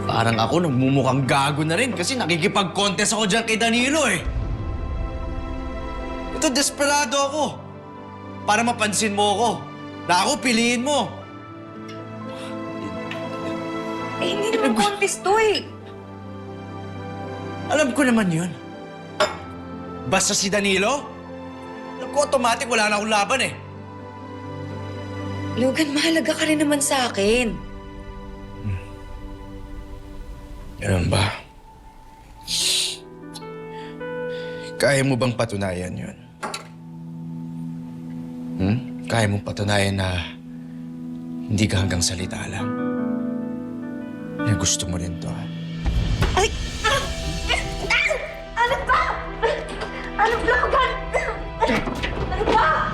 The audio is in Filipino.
Parang ako nagmumukhang gago na rin kasi nakikipag-contest ako dyan kay Danilo eh. Ito, desperado ako. Para mapansin mo ako. Na ako piliin mo. Eh, hindi naman contest to eh. Alam ko naman yun. Basta si Danilo, alam ko automatic wala na akong laban eh. Logan, mahalaga ka rin naman sa akin. Ganun ba? Kaya mo bang patunayan yun? Kaya mong patunayan na hindi ka hanggang salita lang? Na gusto mo rin to, ha? Ay! Ano ba? Ano, Logan? Ano ba?